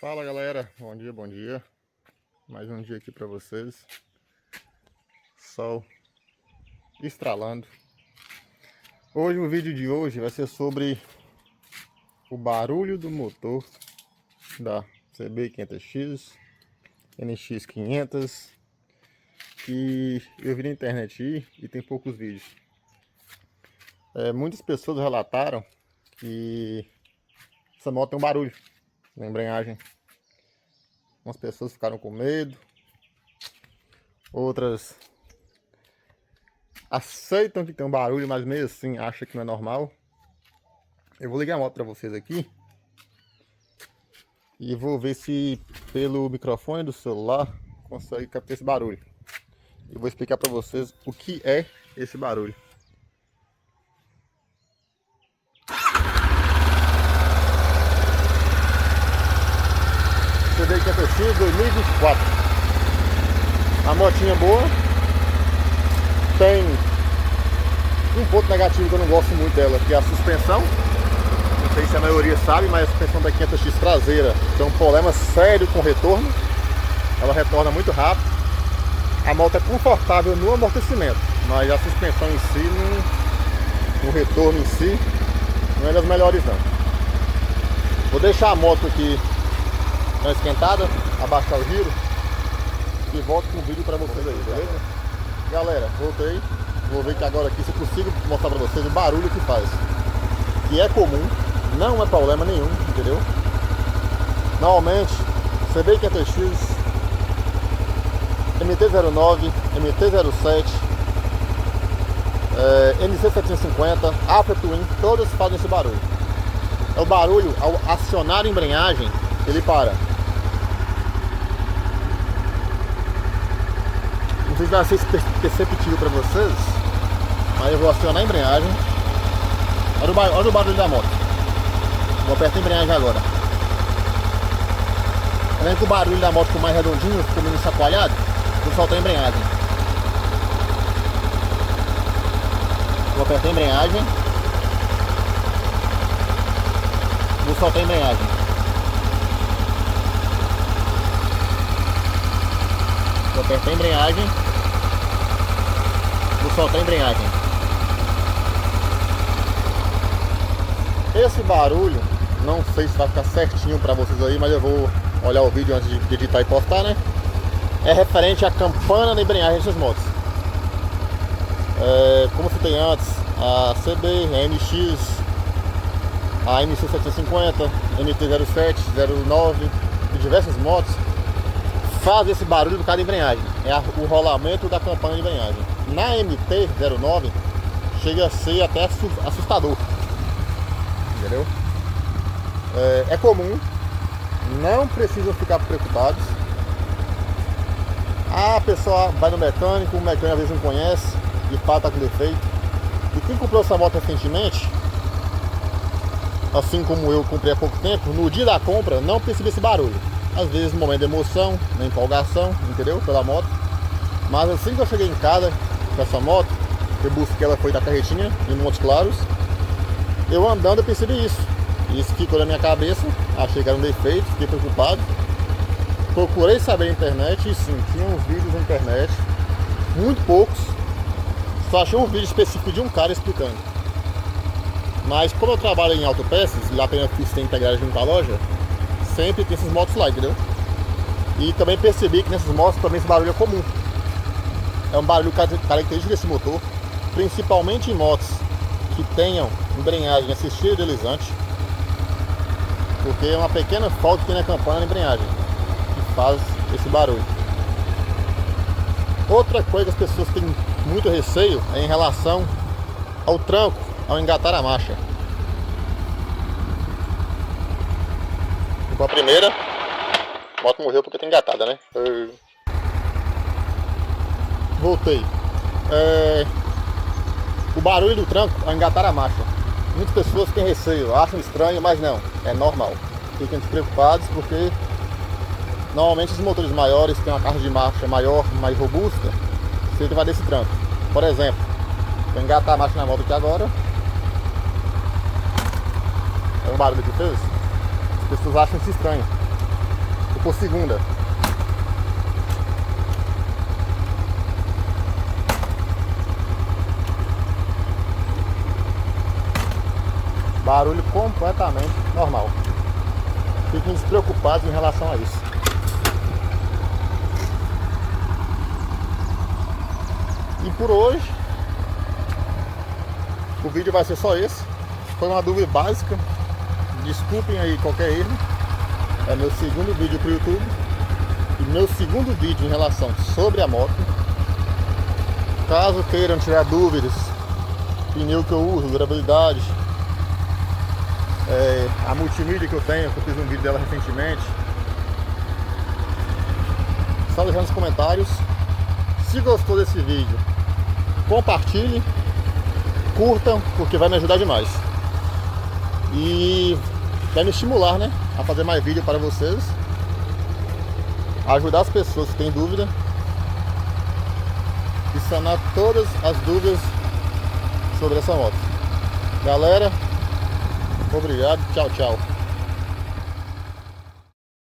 Fala galera, bom dia, mais um dia aqui para vocês, sol estralando. Hoje o vídeo de hoje vai ser sobre o barulho do motor da CB500X, NX500, que eu vi na internet e tem poucos vídeos. Muitas pessoas relataram que essa moto tem um barulho na embreagem. Umas pessoas ficaram com medo, outras aceitam que tem um barulho, mas mesmo assim acham que não é normal. Eu vou ligar a moto para vocês aqui e vou ver se pelo microfone do celular consegue captar esse barulho. Eu vou explicar para vocês o que é esse barulho. CB500X 2024. A motinha boa. Tem um ponto negativo que eu não gosto muito dela, que é a suspensão. Não sei se a maioria sabe, mas a suspensão da 500X traseira tem um problema sério com o retorno. Ela retorna muito rápido. A moto é confortável no amortecimento, mas a suspensão em si, o retorno em si, não é das melhores não. Vou deixar a moto aqui na esquentada, abaixar o giro e volto com o vídeo para vocês aí, beleza? Galera, voltei. Vou ver que agora aqui se eu consigo mostrar para vocês o barulho que faz, que é comum, não é problema nenhum, entendeu? Normalmente CB500X, MT-09, MT-07, NC750, Afra Twin, todas fazem esse barulho. É o barulho ao acionar a embreagem, ele para. Não sei se vai ser perceptível para vocês, mas eu vou acionar a embreagem. Olha o barulho da moto. Vou apertar a embreagem agora. Tá vendo que o barulho da moto ficou mais redondinho, ficou menos chacoalhado? Vou soltar a embreagem. Vou apertar a embreagem. Vou soltar a embreagem. Vou apertar a embreagem. Vou soltar a embreagem. Esse barulho, não sei se vai ficar certinho para vocês aí, mas eu vou olhar o vídeo antes de editar e postar, né? É referente à campana da embreagem dessas motos. Como eu citei antes, a CB, a NX, a NC750, MT-07, 09 e diversas motos fazem esse barulho por causa da embreagem. É o rolamento da campana de embreagem. Na MT-09 chega a ser até assustador, entendeu? É comum, não precisam ficar preocupados. A pessoa vai no mecânico, o mecânico às vezes não conhece e fala que tá com defeito. E quem comprou essa moto recentemente, assim como eu comprei há pouco tempo, no dia da compra não percebi esse barulho. Às vezes no momento de emoção, na empolgação, entendeu? Pela moto. Mas assim que eu cheguei em casa com essa moto, eu busquei, ela foi da carretinha em Montes Claros. Eu andando eu percebi isso. Isso ficou na minha cabeça, achei que era um defeito, fiquei preocupado. Procurei saber na internet e sim, tinha uns vídeos na internet, muito poucos. Só achei um vídeo específico de um cara explicando. Mas como eu trabalho em autopeças, lá tem oficina integrada junto à loja, sempre tem essas motos lá, entendeu? E também percebi que nessas motos também esse barulho é comum. É um barulho característico desse motor, principalmente em motos que tenham embreagem assistida deslizante, porque é uma pequena falta que tem na campana da embreagem que faz esse barulho. Outra coisa que as pessoas têm muito receio é em relação ao tranco, ao engatar a marcha. A primeira, a moto morreu porque tem engatada, né? Voltei. O barulho do tranco ao engatar a marcha. Muitas pessoas têm receio, acham estranho, mas não, é normal. Fiquem despreocupados porque normalmente os motores maiores têm uma carga de marcha maior, mais robusta, sempre vai desse tranco. Por exemplo, vou engatar a marcha na moto aqui agora. É um barulho que fez. As pessoas acham isso estranho. por segunda. Barulho completamente normal. Fiquem despreocupados em relação a isso. E por hoje o vídeo vai ser só esse. Foi uma dúvida básica. Desculpem aí qualquer erro. É meu segundo vídeo pro YouTube e meu segundo vídeo em relação sobre a moto. Caso queiram tirar dúvidas, pneu que eu uso, durabilidade, a multimídia que eu tenho, que eu fiz um vídeo dela recentemente, só deixar nos comentários. Se gostou desse vídeo, compartilhe, curtam, porque vai me ajudar demais e vai me estimular, né, a fazer mais vídeo para vocês, ajudar as pessoas que têm dúvida e sanar todas as dúvidas sobre essa moto. Galera, obrigado, tchau, tchau.